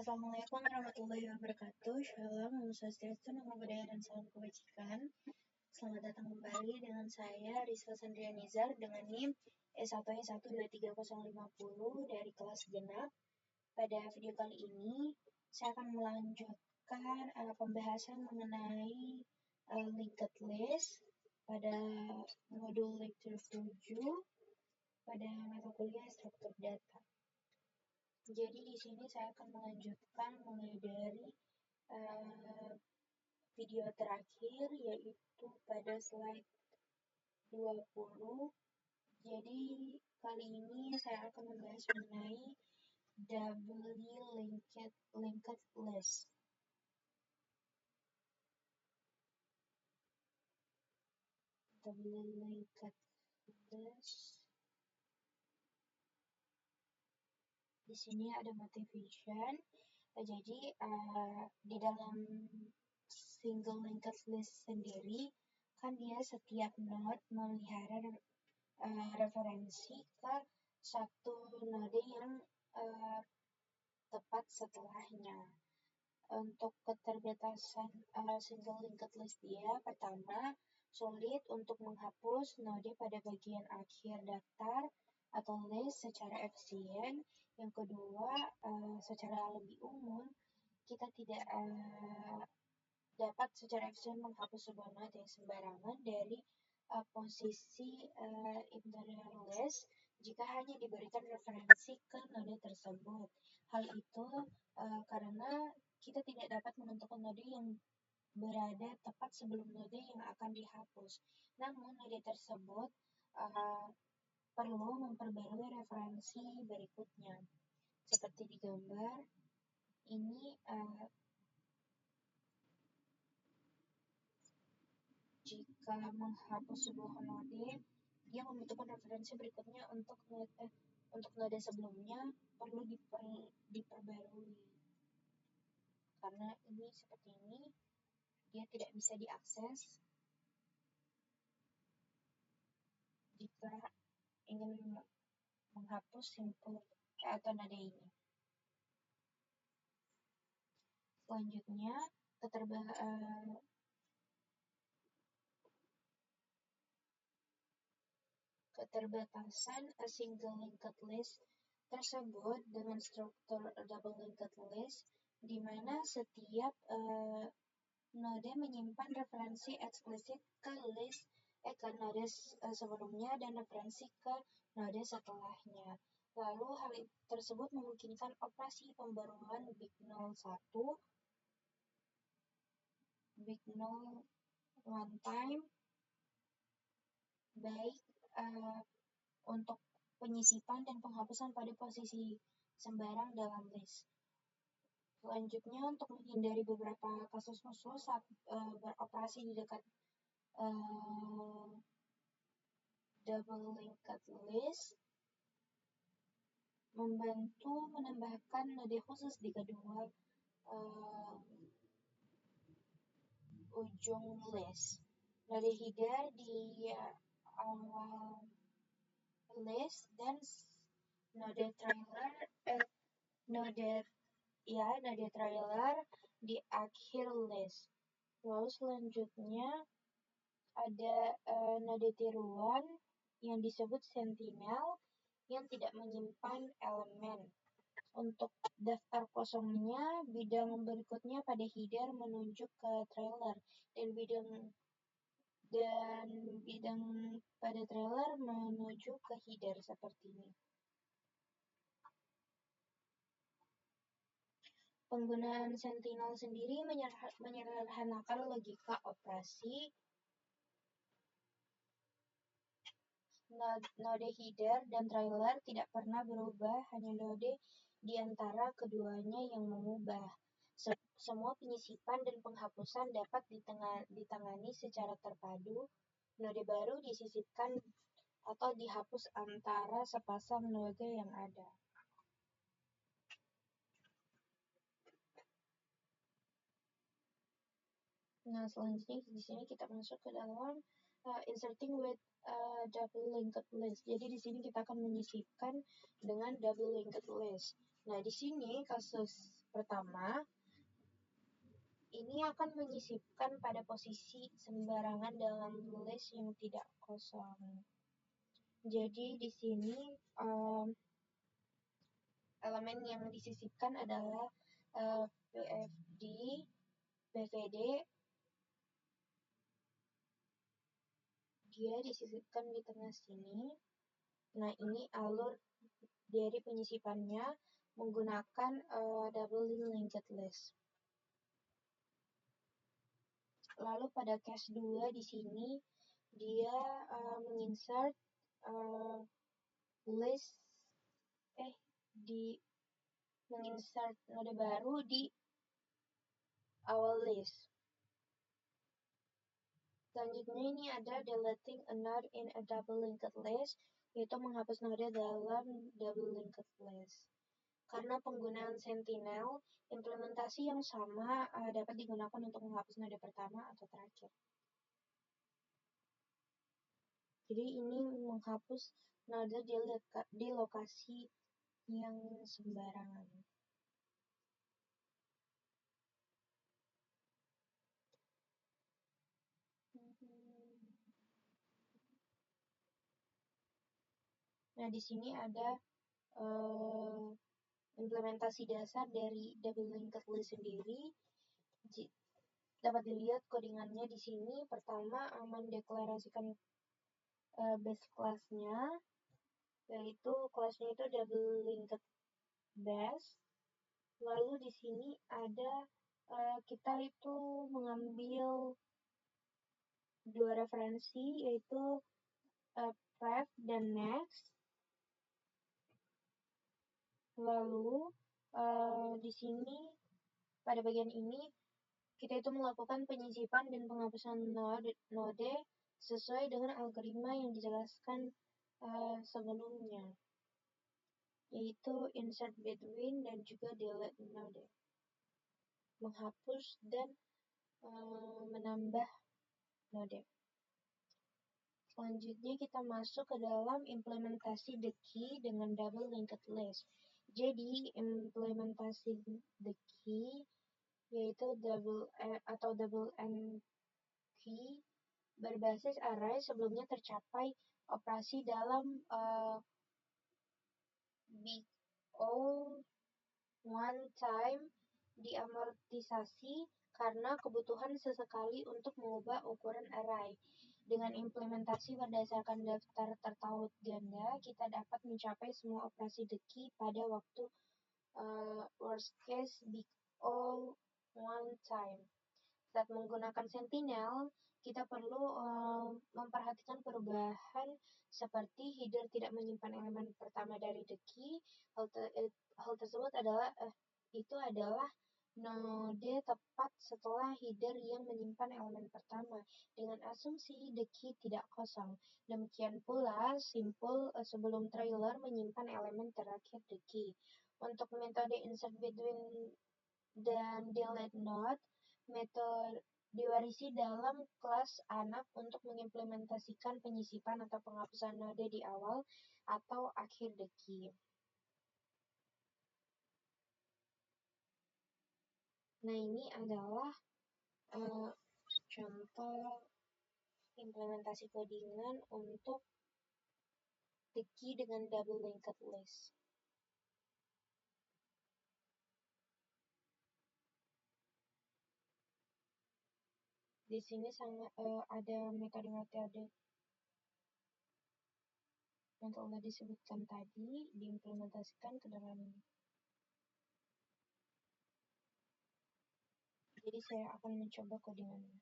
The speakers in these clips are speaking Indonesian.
Assalamualaikum warahmatullahi wabarakatuh. Shalom, Namo Swastiastu, Namo Buddhaya, dan salam kebajikan. Selamat datang kembali dengan saya, Rizka Sandria Nizar, dengan NIM S1E12350 dari kelas genap. Pada video kali ini, saya akan melanjutkan pembahasan mengenai linked list pada modul lecture 7 pada mata kuliah struktur data. Jadi di sini saya akan melanjutkan mulai dari video terakhir, yaitu pada slide 20. Jadi kali ini saya akan membahas mengenai doubly linked list. Doubly linked list. Di sini ada motivation. Jadi di dalam single linked list sendiri kan dia setiap node memelihara referensi ke satu node yang tepat setelahnya. Untuk keterbatasan single linked list dia, pertama, sulit untuk menghapus node pada bagian akhir daftar atau list secara efisien. Yang kedua, secara lebih umum, kita tidak dapat secara efisien menghapus sebuah node yang sembarangan dari posisi interior list jika hanya diberikan referensi ke node tersebut. Hal itu karena kita tidak dapat menentukan node yang berada tepat sebelum node yang akan dihapus. Namun node tersebut perlu memperbarui referensi berikutnya. Seperti di gambar ini, jika menghapus sebuah node, dia membutuhkan referensi berikutnya untuk node sebelumnya perlu diperbarui. Karena ini seperti ini, dia tidak bisa diakses jika ingin menghapus simpul atau node ini. Selanjutnya, keterbatasan a single linked list tersebut dengan struktur double linked list, di mana setiap node menyimpan referensi eksplisit ke list ke node sebelumnya dan referensi ke node setelahnya. Lalu hal tersebut memungkinkan operasi pembaruan big null 1, big null one time, baik untuk penyisipan dan penghapusan pada posisi sembarang dalam list. Selanjutnya, untuk menghindari beberapa kasus musuh saat beroperasi di dekat double linked list, membantu menambahkan node khusus di kedua ujung list. Node header di awal list dan node trailer di akhir list. Lalu selanjutnya ada node tiruan yang disebut sentinel yang tidak menyimpan elemen. Untuk daftar kosongnya, bidang berikutnya pada header menunjuk ke trailer dan bidang pada trailer menuju ke header seperti ini. Penggunaan sentinel sendiri menyederhanakan logika operasi. Node header dan trailer tidak pernah berubah, hanya node di antara keduanya yang mengubah. Semua penyisipan dan penghapusan dapat ditangani secara terpadu. Node baru disisipkan atau dihapus antara sepasang node yang ada. Nah, selanjutnya di sini kita masuk ke dalam inserting with double linked list. Jadi di sini kita akan menyisipkan dengan double linked list. Nah, di sini kasus pertama, ini akan menyisipkan pada posisi sembarangan dalam list yang tidak kosong. Jadi di sini elemen yang disisipkan adalah PFD, BVD, dia disisipkan di tengah sini. Nah, ini alur dari penyisipannya menggunakan double linked list. Lalu pada case 2 di sini dia menginsert menginsert node baru di awal list. Selanjutnya ini ada deleting a node in a double linked list, yaitu menghapus node dalam double linked list. Karena penggunaan Sentinel, implementasi yang sama dapat digunakan untuk menghapus node pertama atau terakhir. Jadi ini menghapus node di lokasi yang sembarangan. Nah, di sini ada implementasi dasar dari double linked list sendiri. Dapat dilihat codingannya di sini. Pertama, mendeklarasikan base class-nya, yaitu kelasnya itu double linked base. Lalu di sini ada kita itu mengambil dua referensi, yaitu pref dan next. Lalu di sini pada bagian ini kita itu melakukan penyisipan dan penghapusan node sesuai dengan algoritma yang dijelaskan sebelumnya, yaitu insert between dan juga delete node, menghapus dan menambah node. Selanjutnya kita masuk ke dalam implementasi the key dengan double linked list. Jadi implementasi the key yaitu double end key berbasis array sebelumnya tercapai operasi dalam big O one time diamortisasi karena kebutuhan sesekali untuk mengubah ukuran array. Dengan implementasi berdasarkan daftar tertaut ganda, kita dapat mencapai semua operasi the key pada waktu worst case big O one time. Saat menggunakan Sentinel, kita perlu memperhatikan perubahan seperti header tidak menyimpan elemen pertama dari the key. Hal tersebut adalah node tepat setelah header yang menyimpan elemen pertama dengan asumsi the key tidak kosong. Demikian pula simpul sebelum trailer menyimpan elemen terakhir the key. Untuk metode insert between dan delete node, metode diwarisi dalam kelas anak untuk mengimplementasikan penyisipan atau penghapusan node di awal atau akhir the key. Nah, ini adalah contoh implementasi codingan untuk the key dengan double linked list. Di sini ada metode-metode yang telah disebutkan tadi diimplementasikan ke dalam ini. Jadi saya akan mencoba codingannya.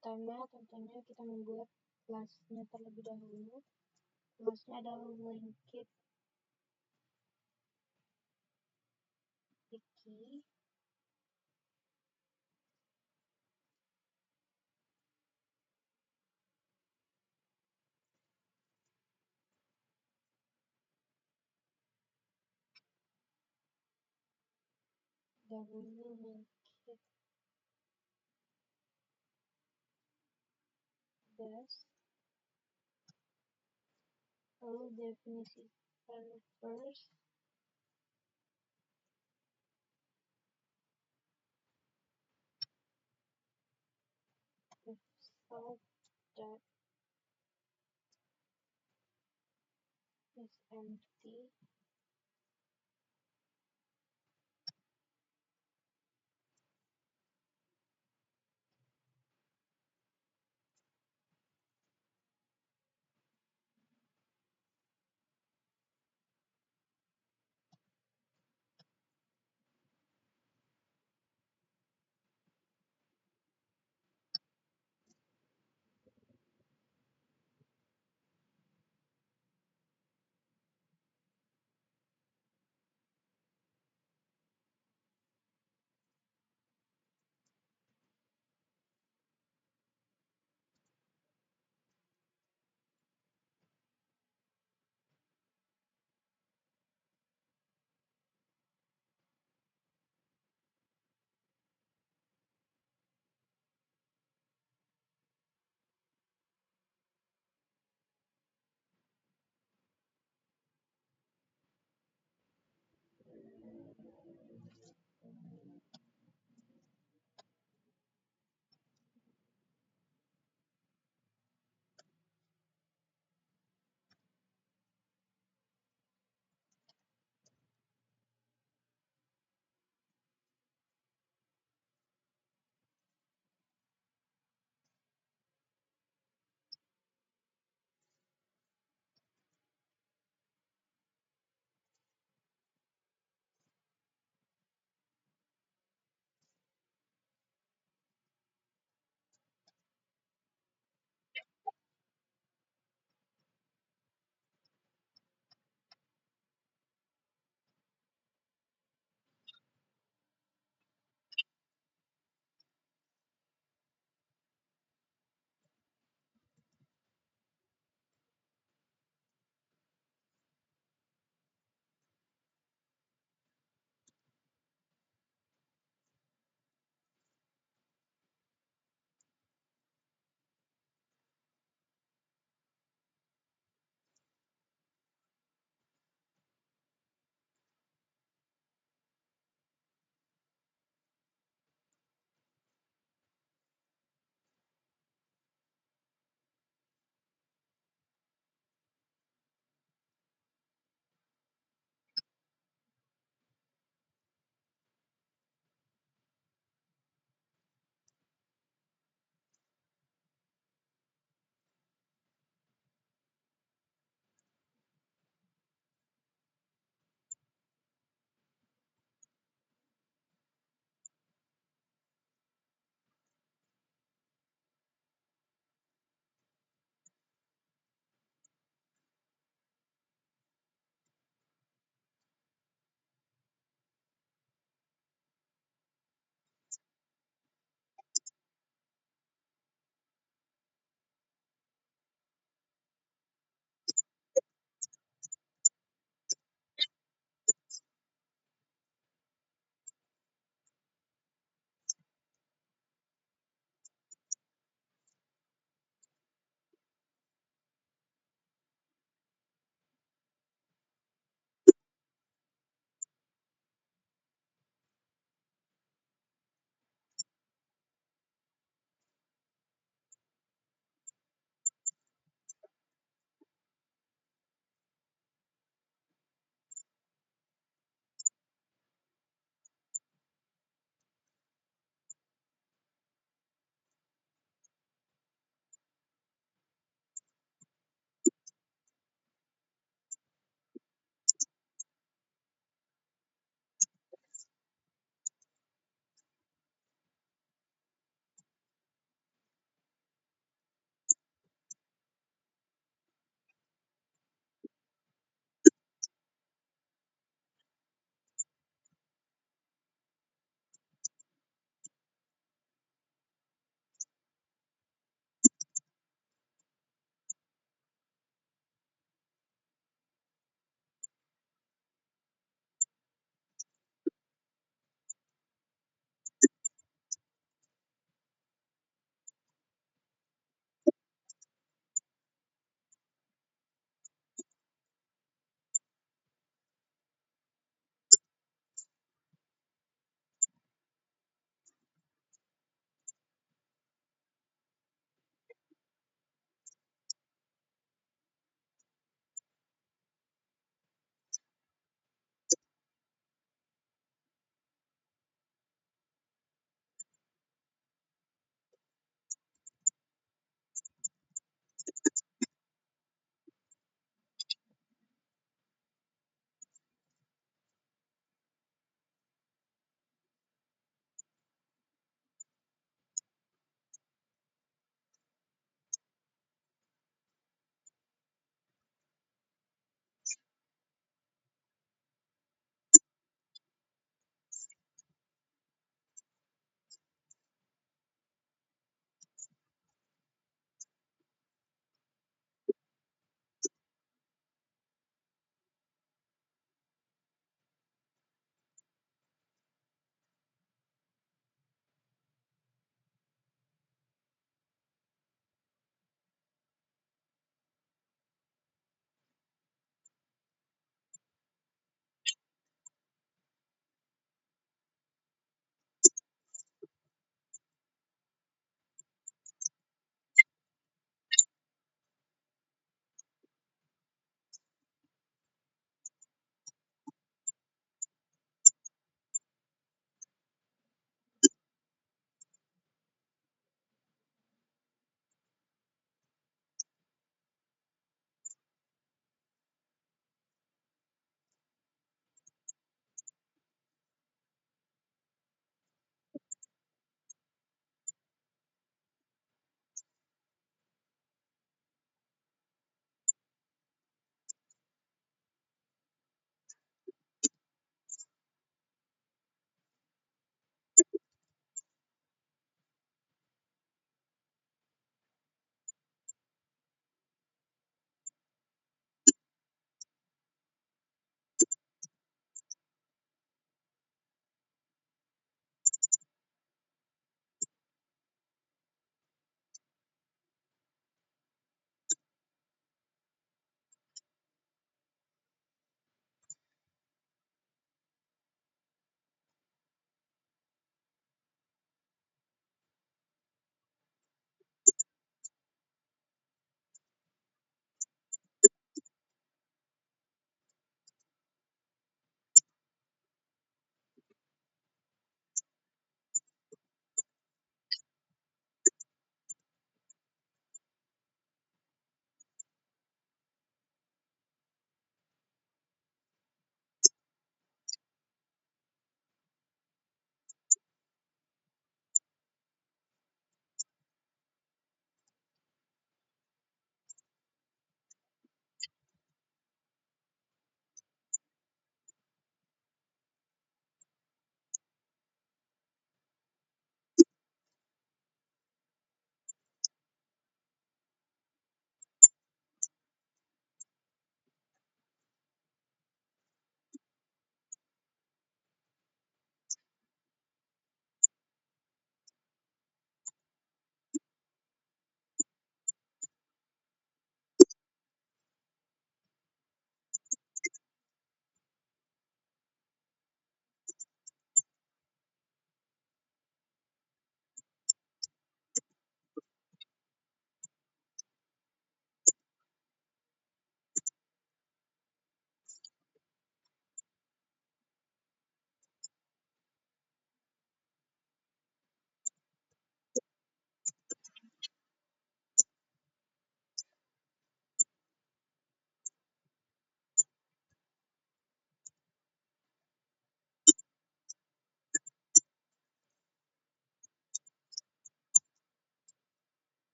Pertama, tentunya kita membuat kelasnya terlebih dahulu. Kelasnya adalah linked the key. W make it best. Lalu definisikan first if self that is empty,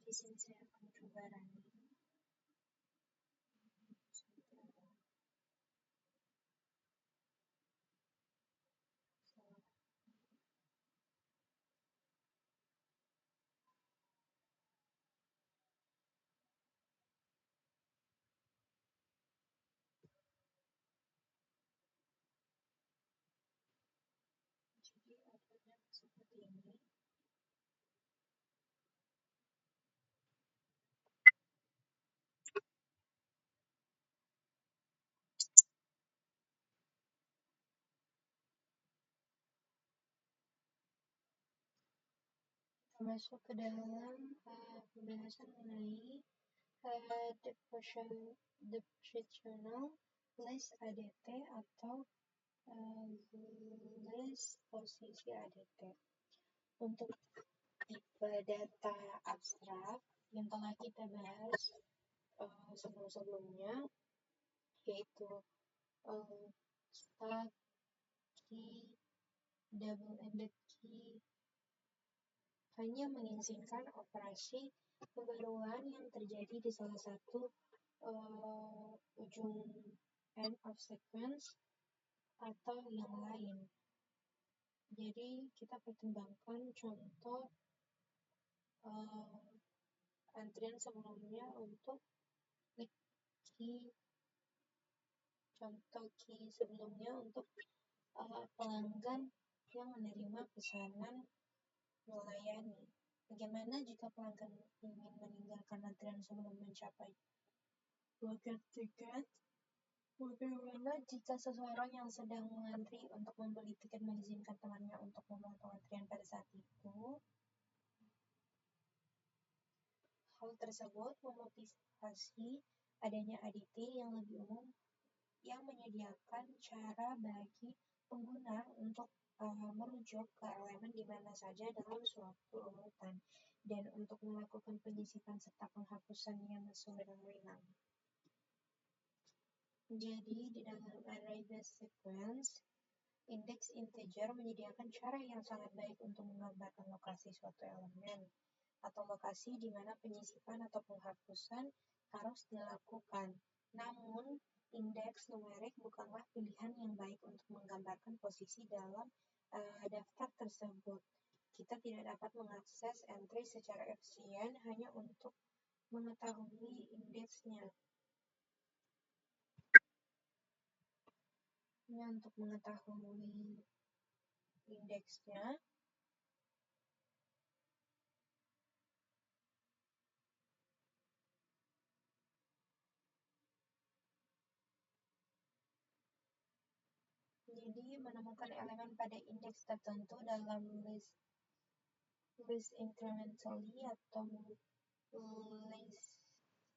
di sini saya akan coba running. Jadi outputnya seperti ini. Masuk ke dalam pembahasan mengenai depositional list ADT atau list posisi ADT. Untuk tipe data abstrak yang telah kita bahas sebelum-sebelumnya, yaitu stack, key, double-ended key, hanya mengizinkan operasi pembaruan yang terjadi di salah satu ujung end of sequence atau yang lain. Jadi kita pertimbangkan contoh antrian sebelumnya untuk key, contoh key sebelumnya untuk pelanggan yang menerima pesanan melayani. Bagaimana jika pelanggan ingin meninggalkan antrian sebelum mencapai loket tiket? Bagaimana jika seseorang yang sedang mengantri untuk membeli tiket mengizinkan temannya untuk memotong antrian pada saat itu? Hal tersebut memotivasi adanya ADT yang lebih umum yang menyediakan cara bagi pengguna untuk merujuk ke elemen di mana saja dalam suatu urutan dan untuk melakukan penyisipan serta penghapusannya dengan menang. Jadi di dalam array-based sequence, indeks integer menyediakan cara yang sangat baik untuk menggambarkan lokasi suatu elemen atau lokasi di mana penyisipan atau penghapusan harus dilakukan. Namun, indeks numerik bukanlah pilihan yang baik untuk menggambarkan posisi dalam daftar tersebut. Kita tidak dapat mengakses entry secara efisien hanya untuk mengetahui indeksnya. Untuk mengetahui indeksnya, jadi menemukan elemen pada indeks tertentu dalam list incrementally atau list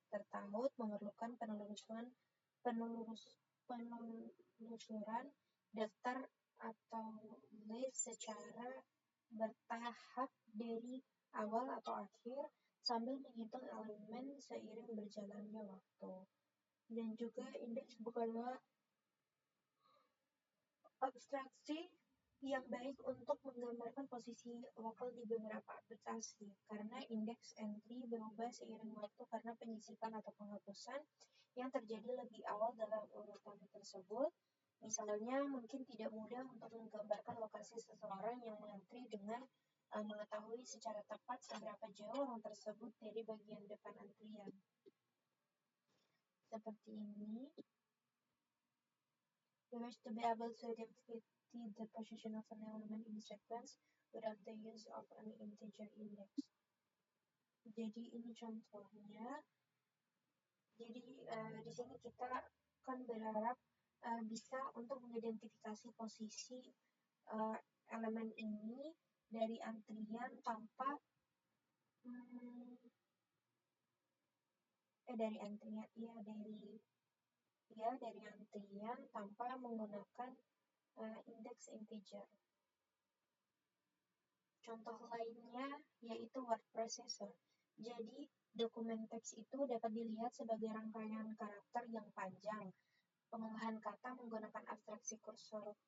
tertaut memerlukan penelusuran daftar atau list secara bertahap dari awal atau akhir sambil menghitung elemen seiring berjalannya waktu. Dan juga indeks bukanlah abstraksi yang baik untuk menggambarkan posisi lokal di beberapa aplikasi, karena indeks entry berubah seiring waktu karena penyisipan atau penghapusan yang terjadi lebih awal dalam urutan tersebut. Misalnya, mungkin tidak mudah untuk menggambarkan lokasi seseorang yang mengantri dengan mengetahui secara tepat seberapa jauh orang tersebut dari bagian depan antrian. Seperti ini. We wish to be able to identify the position of an element in sequence without the use of an integer index. Jadi ini contohnya. Jadi di sini kita akan berharap bisa untuk mengidentifikasi posisi elemen ini dari antrian tanpa dari antrian tanpa menggunakan indeks integer. Contoh lainnya yaitu word processor. Jadi, dokumen teks itu dapat dilihat sebagai rangkaian karakter yang panjang. Pengolahan kata menggunakan abstraksi kursor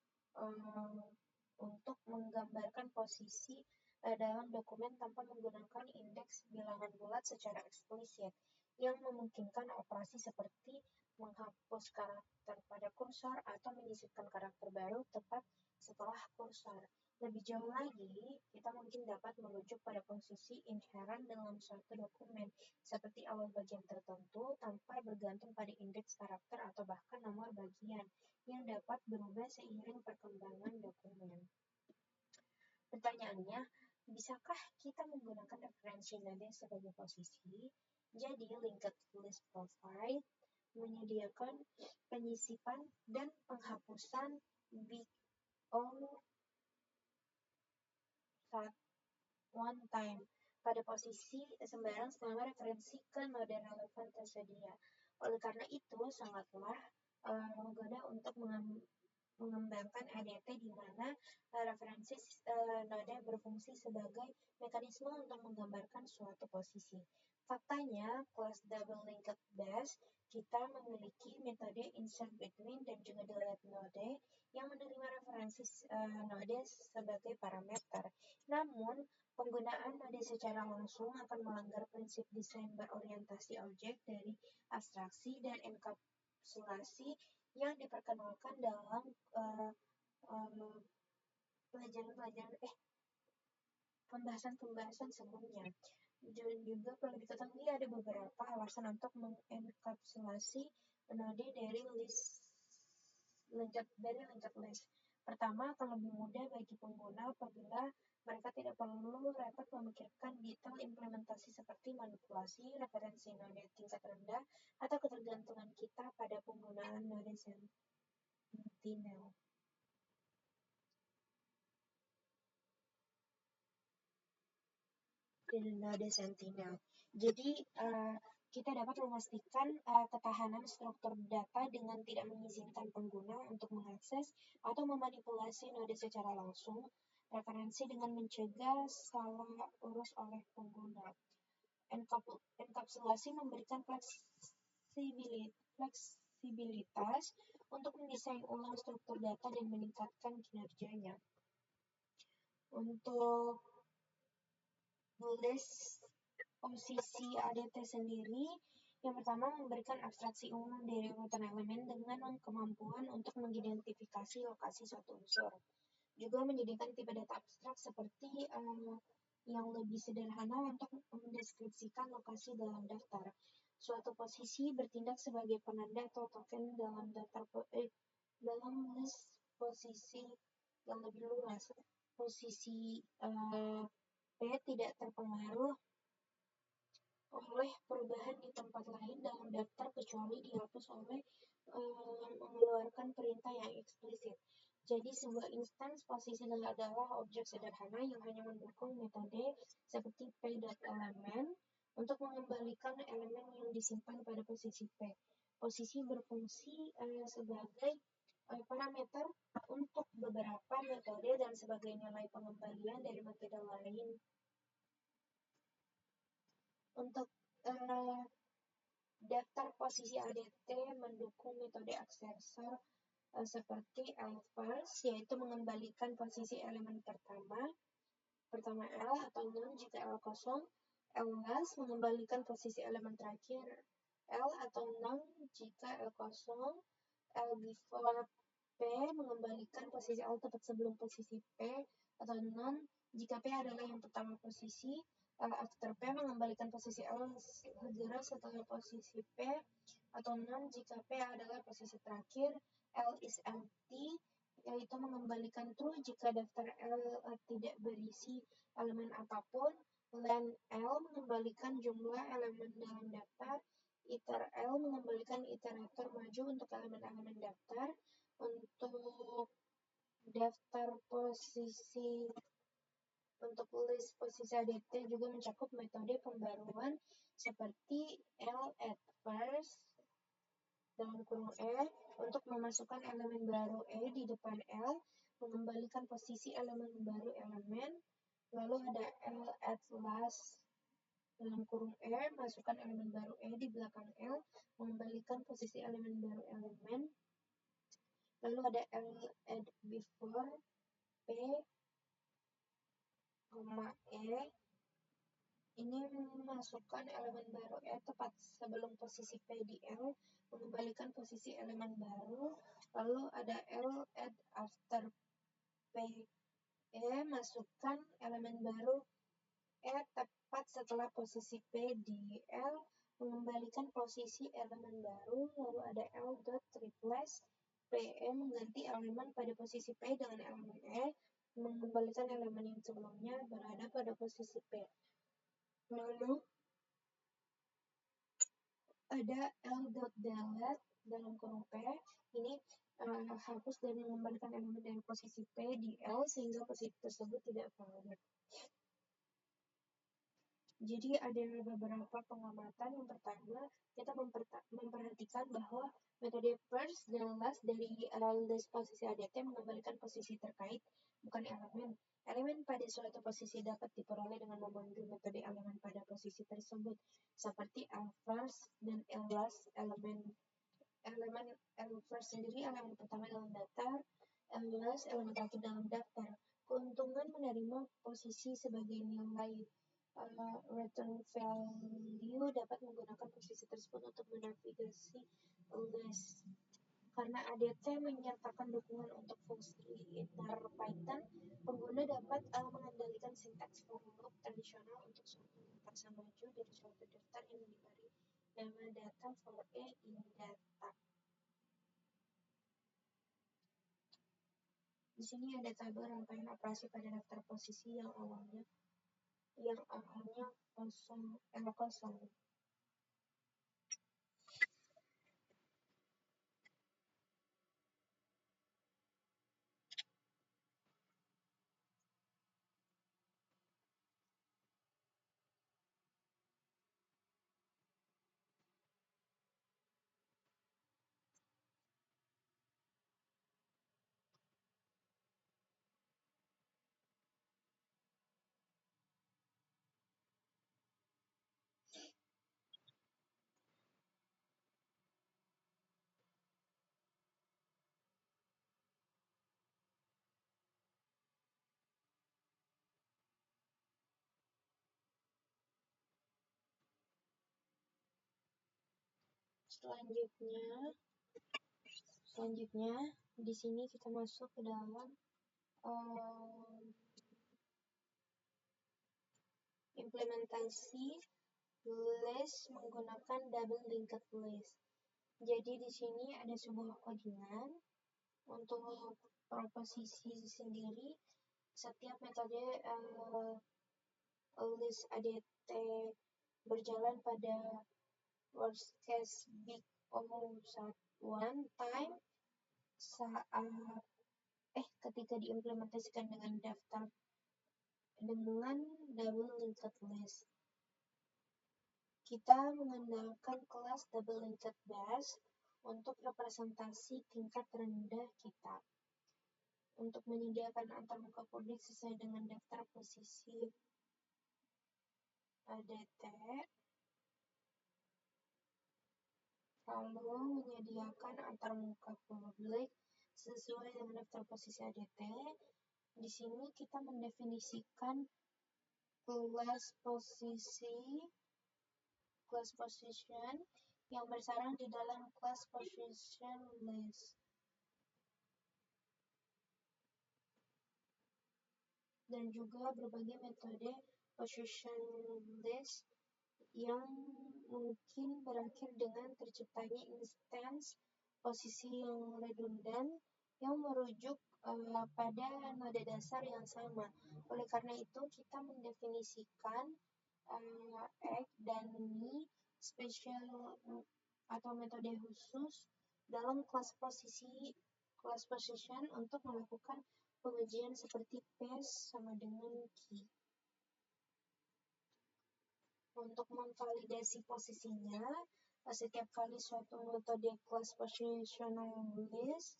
untuk menggambarkan posisi dalam dokumen tanpa menggunakan indeks bilangan bulat secara eksplisit, yang memungkinkan operasi seperti menghapus karakter pada kursor atau menyisipkan karakter baru tepat setelah kursor. Lebih jauh lagi, kita mungkin dapat merujuk pada posisi inheran dalam suatu dokumen, seperti awal bagian tertentu tanpa bergantung pada indeks karakter atau bahkan nomor bagian, yang dapat berubah seiring perkembangan dokumen. Pertanyaannya, bisakah kita menggunakan referensi node sebagai posisi? Jadi, linked list provide menyediakan penyisipan dan penghapusan big O one time pada posisi sembarang selama referensi ke node relevan tersedia. Oleh karena itu, sangatlah menggoda untuk mengembangkan ADT di mana referensi node berfungsi sebagai mekanisme untuk menggambarkan suatu posisi. Faktanya, kelas double linked dash kita memiliki metode insert between dan juga delete node yang menerima referensi node sebagai parameter. Namun, penggunaan node secara langsung akan melanggar prinsip desain berorientasi objek dari abstraksi dan enkapsulasi yang diperkenalkan dalam pembahasan sebelumnya. Dan juga perlu diketahui ada beberapa alasan untuk mengenkapsulasi node dari linked list. Pertama, akan lebih mudah bagi pengguna apabila mereka tidak perlu repot memikirkan detail implementasi seperti manipulasi referensi node tingkat rendah atau ketergantungan kita pada penggunaan node sentinel. Node sentinel. Jadi, kita dapat memastikan ketahanan struktur data dengan tidak mengizinkan pengguna untuk mengakses atau memanipulasi node secara langsung, referensi dengan mencegah salah urus oleh pengguna. Enkapsulasi memberikan fleksibilitas untuk mendesain ulang struktur data dan meningkatkan kinerjanya. Untuk list posisi ADT sendiri, yang pertama memberikan abstraksi umum dari urutan elemen dengan kemampuan untuk mengidentifikasi lokasi suatu unsur. Juga menyediakan tipe data abstrak seperti yang lebih sederhana untuk mendeskripsikan lokasi dalam daftar. Suatu posisi bertindak sebagai penanda atau token dalam dalam list posisi yang lebih luas. Posisi P tidak terpengaruh oleh perubahan di tempat lain dalam daftar kecuali dihapus oleh mengeluarkan perintah yang eksplisit. Jadi sebuah instance posisi adalah objek sederhana yang hanya mendukung metode seperti p.element untuk mengembalikan elemen yang disimpan pada posisi P. Posisi berfungsi sebagai parameter untuk beberapa metode dan sebagai nilai pengembalian dari metode lain. Untuk daftar posisi ADT mendukung metode aksesor seperti L-first, yaitu mengembalikan posisi elemen pertama L atau none jika L kosong, L-last mengembalikan posisi elemen terakhir L atau none jika L kosong, L before P mengembalikan posisi L tepat sebelum posisi P atau none jika P adalah yang pertama posisi, L after P mengembalikan posisi L segera setelah posisi P atau none jika P adalah posisi terakhir, L is empty yaitu mengembalikan true jika daftar L tidak berisi elemen apapun, len L mengembalikan jumlah elemen dalam daftar, iter L mengembalikan iterator maju untuk elemen-elemen daftar. Untuk daftar posisi untuk list posisi ADT juga mencakup metode pembaruan seperti L at first dalam kurung E untuk memasukkan elemen baru E di depan L, mengembalikan posisi elemen baru elemen, lalu ada L at last dalam kurung E, masukkan elemen baru E di belakang L, mengembalikan posisi elemen baru elemen, lalu ada L at before P E ini memasukkan elemen baru E tepat sebelum posisi P di L, mengembalikan posisi elemen baru, lalu ada L add after P. Masukkan elemen baru E tepat setelah posisi P di L, mengembalikan posisi elemen baru, lalu ada L dot replace PE mengganti elemen pada posisi P dengan elemen E, mengembalikan elemen yang sebelumnya berada pada posisi P. Lalu ada L dot delete dalam kurung P, ini hapus dan mengembalikan elemen dari posisi P di L sehingga posisi tersebut tidak valid. Jadi ada beberapa pengamatan. Yang pertama, kita memperhatikan bahwa metode first dan last dari list posisi ADT mengembalikan posisi terkait, bukan elemen. Elemen pada suatu posisi dapat diperoleh dengan memanggil metode elemen pada posisi tersebut, seperti L first dan L last. Elemen L first sendiri elemen pertama dalam daftar, L last elemen terakhir dalam daftar. Keuntungan menerima posisi sebagai nilai return value dapat menggunakan posisi tersebut untuk menavigasi list. Karena ADT menyertakan dukungan untuk fungsi inner Python, pengguna dapat mengendalikan sintaks for loop tradisional untuk suatu lintasan maju dari suatu daftar yang diberi nama data for a in data. Di sini ada tabel rangkaian operasi pada daftar posisi yang awalnya kosong. Selanjutnya di sini kita masuk ke dalam implementasi list menggunakan double linked list. Jadi di sini ada sebuah codingan untuk proposisi sendiri. Setiap metode list ADT berjalan pada worst case big O one time ketika diimplementasikan dengan double linked list. Kita mengandalkan kelas double linked base untuk representasi tingkat rendah kita. Untuk menyediakan antarmuka publik sesuai dengan daftar posisi ADT, lalu menyediakan antarmuka publik sesuai dengan daftar posisi ADT. Di sini kita mendefinisikan class position yang bersarang di dalam class position list. Dan juga berbagai metode position list yang mungkin berakhir dengan terciptanya instance posisi yang redundan yang merujuk pada node dasar yang sama. Oleh karena itu, kita mendefinisikan dan ini spesial atau metode khusus dalam class position untuk melakukan pengujian seperti paste sama dengan key. Untuk memvalidasi posisinya, setiap kali suatu metode class positional list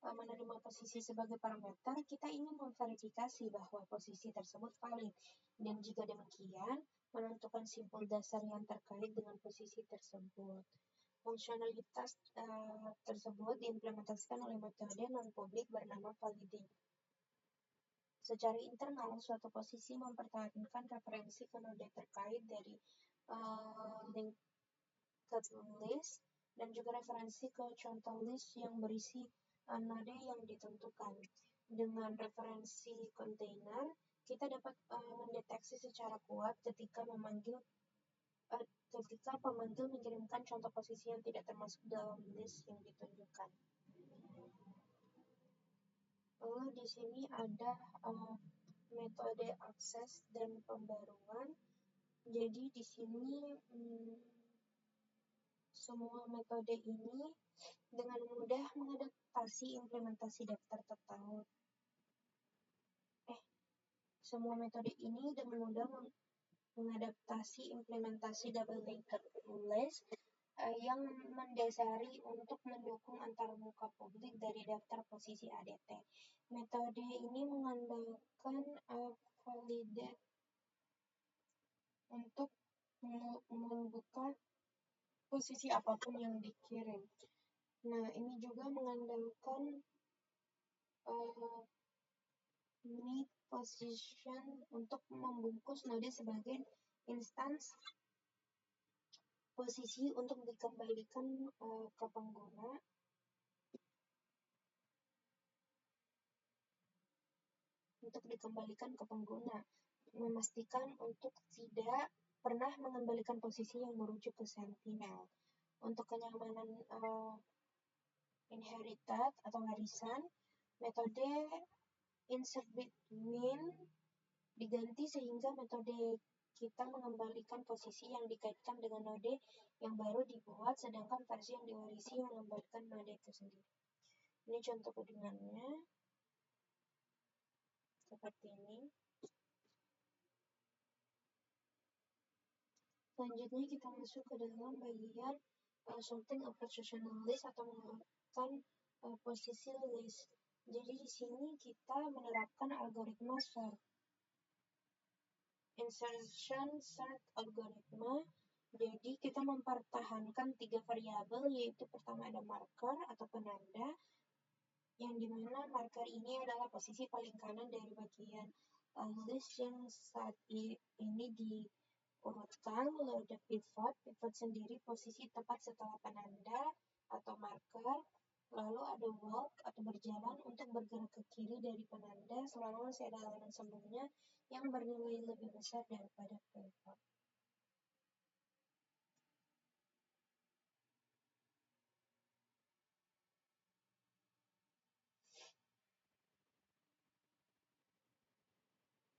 menerima posisi sebagai parameter, kita ingin memverifikasi bahwa posisi tersebut valid. Dan jika demikian, menentukan simpul dasar yang terkait dengan posisi tersebut. Fungsionalitas tersebut diimplementasikan oleh metode non-publik bernama validate. Secara internal, suatu posisi mempertahankan referensi ke node terkait dari linked list dan juga referensi ke contoh list yang berisi node yang ditentukan. Dengan referensi kontainer, kita dapat mendeteksi secara kuat ketika pemanggil mengirimkan contoh posisi yang tidak termasuk dalam list yang ditunjukkan. Lalu di sini ada metode akses dan pembaruan. Jadi di sini semua metode ini dengan mudah mengadaptasi implementasi daftar tertaut. Semua metode ini dengan mudah mengadaptasi implementasi double linked list yang mendasari untuk mendukung antarmuka publik dari daftar posisi ADT. Metode ini mengandalkan validate untuk membuka posisi apapun yang dikirim. Nah, ini juga mengandalkan need position untuk membungkus node sebagai instans posisi untuk dikembalikan ke pengguna. Memastikan untuk tidak pernah mengembalikan posisi yang merujuk ke sentinel. Untuk kenyamanan inherited atau warisan, metode insert between diganti sehingga metode kita mengembalikan posisi yang dikaitkan dengan node yang baru dibuat, sedangkan versi yang diwarisi mengembalikan node itu sendiri. Ini contoh codingannya seperti ini. Selanjutnya kita masuk ke dalam bagian sorting a positional list atau menentukan posisi list. Jadi di sini kita menerapkan algoritma sort. Insertion sort algoritma. Jadi kita mempertahankan 3 variabel, yaitu pertama ada marker atau penanda, yang dimana marker ini adalah posisi paling kanan dari bagian list yang saat ini diurutkan. Lalu ada pivot sendiri posisi tepat setelah penanda atau marker. Lalu ada walk atau berjalan untuk bergerak ke kiri dari penanda selama masih ada elemen sebelumnya yang bernilai lebih besar daripada pivot.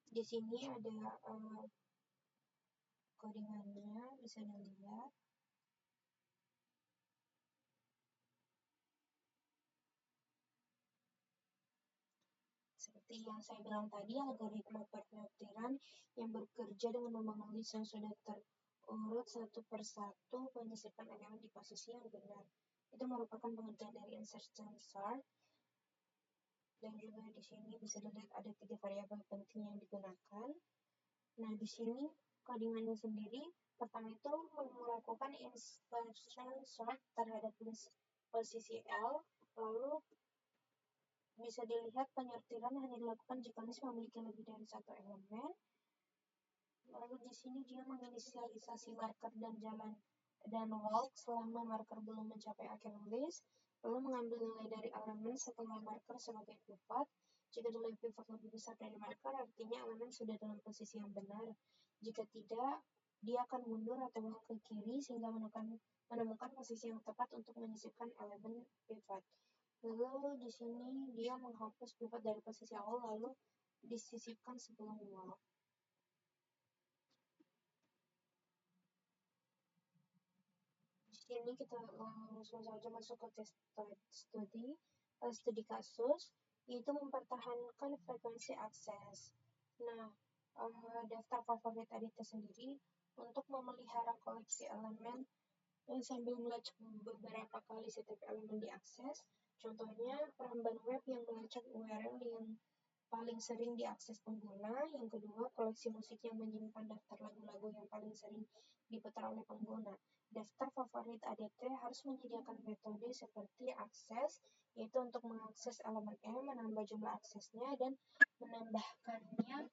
Di sini ada codingannya, bisa dilihat. Seperti yang saya bilang tadi, algoritma penelusuran yang bekerja dengan membangun list yang sudah terurut satu persatu menyisipkan elemen di posisi yang benar. Itu merupakan pengertian dari insertion sort. Dan juga di sini bisa dilihat ada 3 variabel penting yang digunakan. Nah, di sini codingannya sendiri, pertama itu melakukan insertion sort terhadap list posisi L, lalu bisa dilihat penyortiran hanya dilakukan jika list memiliki lebih dari satu elemen. Lalu di sini dia menginisialisasi marker dan jalan dan walk selama marker belum mencapai akhir list, lalu mengambil nilai dari elemen setelah marker sebagai pivot. Jika nilai pivot lebih besar dari marker, artinya elemen sudah dalam posisi yang benar. Jika tidak, dia akan mundur atau walk ke kiri sehingga menemukan posisi yang tepat untuk menyisipkan elemen pivot. Lalu di sini dia menghapus pivot dari posisi awal lalu disisipkan sebelum walk. Di sini kita langsung saja masuk ke studi kasus, yaitu mempertahankan frekuensi akses. Nah, daftar favorit ADT sendiri untuk memelihara koleksi elemen sambil melacak beberapa kali setiap elemen diakses. Contohnya, peramban web yang melacak URL yang paling sering diakses pengguna. Yang kedua, koleksi musik yang menyimpan daftar lagu-lagu yang paling sering diputar oleh pengguna. Daftar favorit ADT harus menyediakan metode seperti akses, yaitu untuk mengakses elemen E, menambah jumlah aksesnya, dan menambahkannya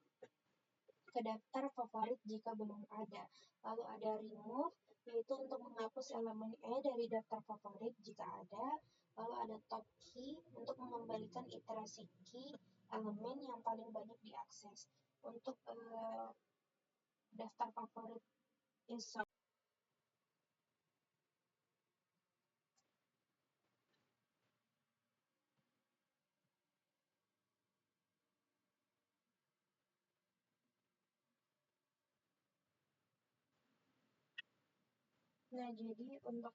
ke daftar favorit jika belum ada. Lalu ada remove, yaitu untuk menghapus elemen E dari daftar favorit jika ada. Lalu ada top key untuk mengembalikan iterasi key elemen yang paling banyak diakses. Untuk daftar favorit insert. Nah, jadi untuk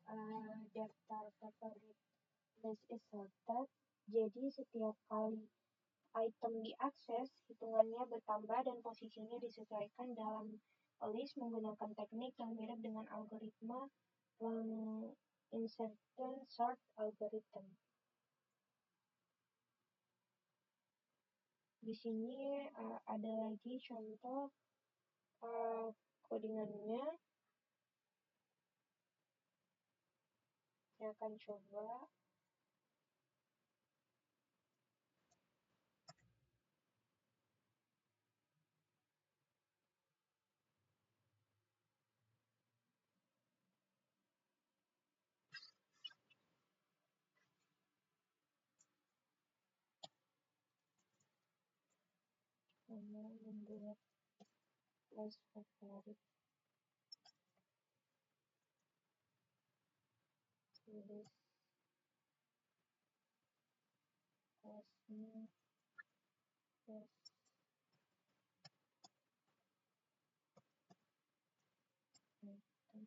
daftar favorit list is sorted, jadi setiap kali item diakses, hitungannya bertambah dan posisinya disesuaikan dalam list menggunakan teknik yang mirip dengan algoritma long insertion sort algorithm. Di sini ada lagi contoh codingannya. Saya akan coba. Membuat list favorit list listnya list item.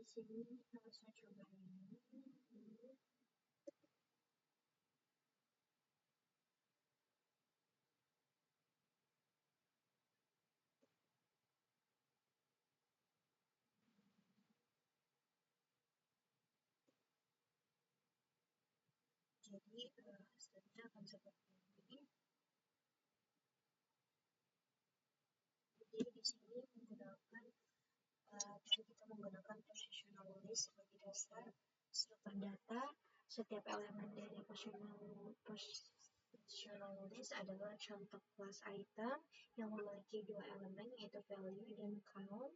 sini saya coba ini. Jadi hasilnya akan seperti ini. Jadi di sini kita menggunakan positional list sebagai dasar struktur data. Setiap elemen dari positional list adalah contoh class item yang memiliki dua elemen, yaitu value dan count.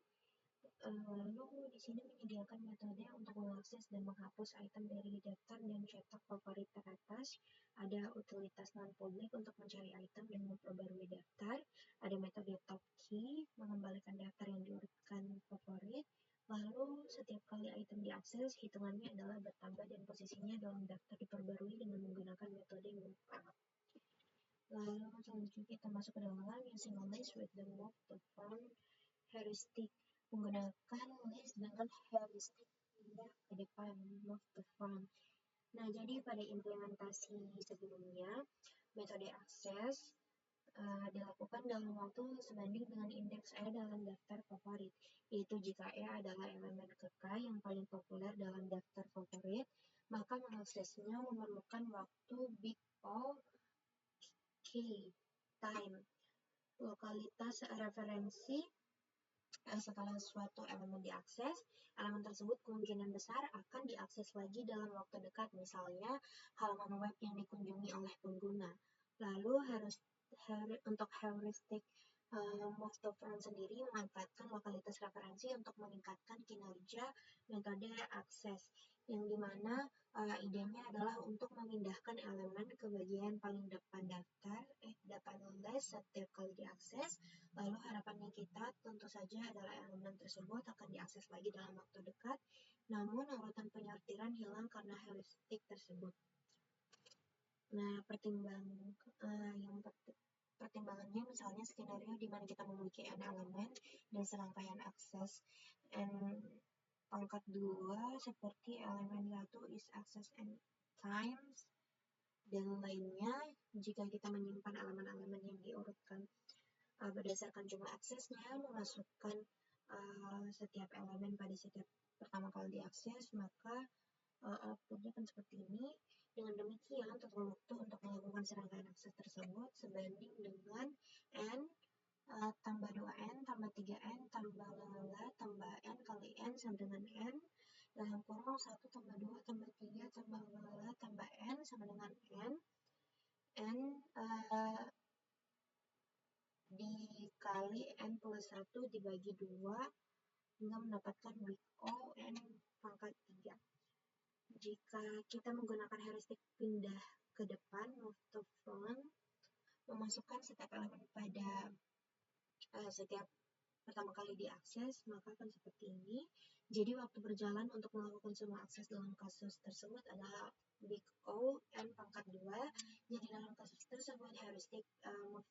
Lalu di sini menyediakan metode untuk mengakses dan menghapus item dari daftar dan cetak favorit teratas. Ada utilitas non-public untuk mencari item dan memperbarui daftar. Ada metode top key, mengembalikan daftar yang diurutkan favorit. Lalu setiap kali item diakses, hitungannya adalah bertambah dan posisinya dalam daftar diperbarui dengan menggunakan metode move up. Lalu selanjutnya kita masuk ke dalam using a list with the move to front heuristic, menggunakan list dengan heuristic pindah ke depan, move to front. Nah, jadi pada implementasi sebelumnya, metode akses dilakukan dalam waktu sebanding dengan indeks E dalam daftar favorit, yaitu jika E adalah elemen kekal yang paling populer dalam daftar favorit, maka mengaksesnya memerlukan waktu big O K time. Lokalitas referensi setelah suatu elemen diakses, elemen tersebut kemungkinan besar akan diakses lagi dalam waktu dekat, misalnya halaman web yang dikunjungi oleh pengguna. Lalu untuk heuristic move to front sendiri memanfaatkan lokalitas referensi untuk meningkatkan kinerja metode akses, yang dimana idenya adalah untuk memindahkan elemen ke bagian paling depan depan list setiap kali diakses. Lalu harapannya kita tentu saja adalah elemen tersebut akan diakses lagi dalam waktu dekat, namun urutan penyortiran hilang karena heuristik tersebut. Nah, pertimbangannya misalnya skenario di mana kita memiliki n elemen dan serangkaian akses n pangkat 2 seperti elemen 1 is access n times dan lainnya. Jika kita menyimpan elemen-elemen yang diurutkan berdasarkan jumlah aksesnya, memasukkan setiap elemen pada setiap pertama kali diakses, maka outputnya akan seperti ini. Dengan demikian, total waktu untuk melakukan serangkaian akses tersebut sebanding dengan n tambah 2n tambah 3n tambah lalala tambah n kali n sama dengan n dalam kurung 1 tambah 2 tambah 3 tambah lalala tambah n sama dengan n dikali n plus 1 dibagi 2 hingga mendapatkan big O n pangkat 3. Jika kita menggunakan heuristik pindah ke depan, move to front, memasukkan setiap elemen pada setiap pertama kali diakses, maka akan seperti ini. Jadi waktu berjalan untuk melakukan semua akses dalam kasus tersebut adalah big O n pangkat 2. Jadi dalam kasus tersebut heuristik move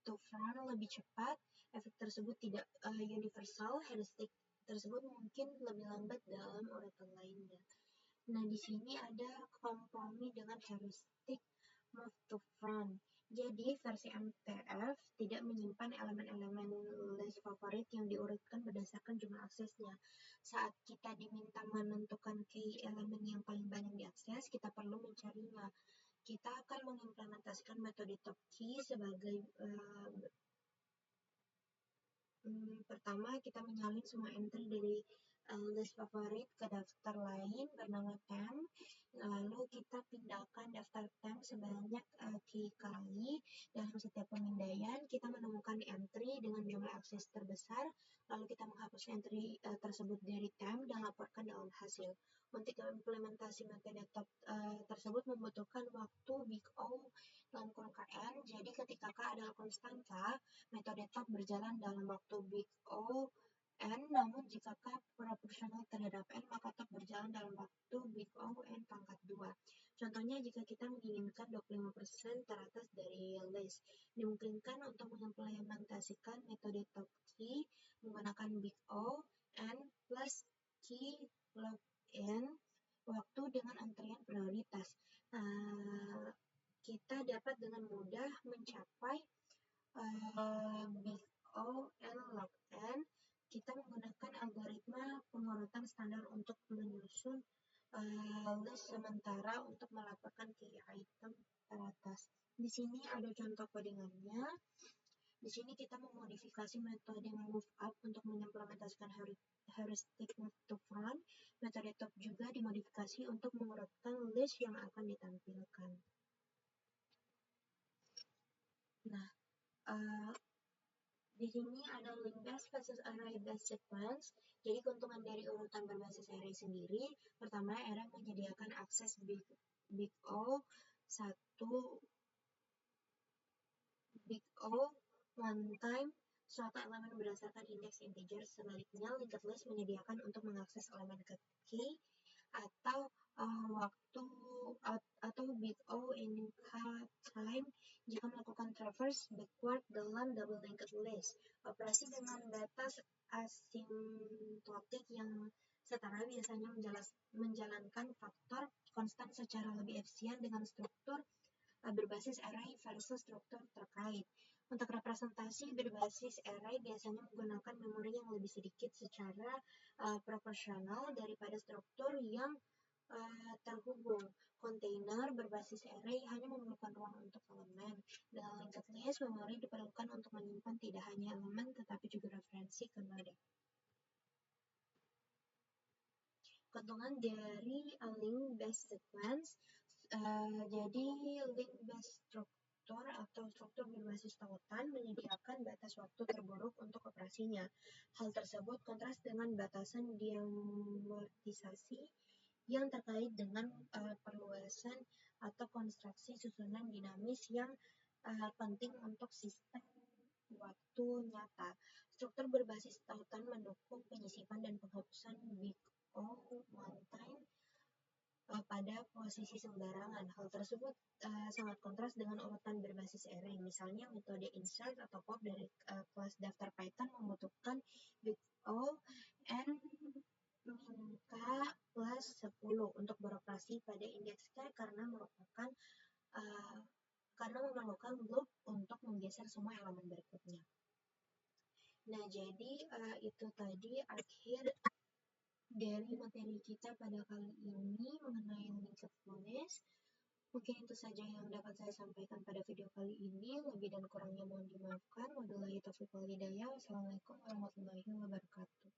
to front lebih cepat. Efek tersebut tidak universal. Heuristik tersebut mungkin lebih lambat dalam urutan lainnya. Nah, di sini ada kompromi dengan heuristik move to front. Jadi, versi MTF tidak menyimpan elemen-elemen list favorit yang diurutkan berdasarkan jumlah aksesnya. Saat kita diminta menentukan key elemen yang paling banyak diakses, kita perlu mencarinya. Kita akan mengimplementasikan metode top key sebagai pertama, kita menyalin semua entry dari list favorit ke daftar lain bernama temp. Lalu kita pindahkan daftar temp sebanyak key kali. Dalam setiap pemindaian, kita menemukan entry dengan jumlah akses terbesar. Lalu kita menghapus entry tersebut dari temp dan laporkan dalam hasil. Untuk implementasi metode top tersebut membutuhkan waktu big O dalam kurung KN. Jadi ketika K adalah konstan K, metode top berjalan dalam waktu big O n, namun jika K proporsional terhadap n, maka top berjalan dalam waktu big O n pangkat 2. Contohnya, jika kita menginginkan 25% teratas dari list, dimungkinkan untuk mengimplementasikan metode top key menggunakan big O n plus key log n waktu dengan antrian prioritas. Kita dapat dengan mudah mencapai big O n log n. Kita menggunakan algoritma pengurutan standar untuk menyusun list sementara untuk melaporkan key item teratas. Di sini ada contoh codingannya. Di sini kita memodifikasi metode move up untuk mengimplementasikan heuristic move to front. Metode top juga dimodifikasi untuk mengurutkan list yang akan ditampilkan. Nah, di sini ada link based versus array based sequence. Jadi keuntungan dari urutan berbasis array sendiri, pertama array menyediakan akses big O 1 big O one time suatu elemen berdasarkan indeks integer. Sebaliknya, linked list menyediakan untuk mengakses elemen ke key atau waktu atau big O in time jika melakukan traverse backward dalam double linked list. Operasi dengan data asimptotik yang setara biasanya menjalankan faktor konstan secara lebih efisien dengan struktur berbasis array versus struktur terkait. Untuk representasi berbasis array biasanya menggunakan memori yang lebih sedikit secara proporsional daripada struktur yang terhubung. Kontainer berbasis array hanya memerlukan ruang untuk elemen. Dengan linked list, memori diperlukan untuk menyimpan tidak hanya elemen tetapi juga referensi ke node. Keuntungan dari link based sequence. Jadi link based struktur atau struktur berbasis tautan menyediakan batas waktu terburuk untuk operasinya. Hal tersebut kontras dengan batasan diamortisasi yang terkait dengan perluasan atau konstruksi susunan dinamis yang penting untuk sistem waktu nyata. Struktur berbasis tautan mendukung penyisipan dan penghapusan big O one time pada posisi sembarangan. Hal tersebut sangat kontras dengan urutan berbasis array. Misalnya metode insert atau pop dari kelas daftar Python membutuhkan big O n min k plus 10 untuk beroperasi pada indeks k karena memerlukan loop untuk menggeser semua elemen berikutnya. Nah, jadi itu tadi akhir dari materi kita pada kali ini mengenai linked list. Mungkin itu saja yang dapat saya sampaikan pada video kali ini. Lebih dan kurangnya mohon dimaafkan. Wabillahi taufiq wal hidayah. Wassalamualaikum warahmatullahi wabarakatuh.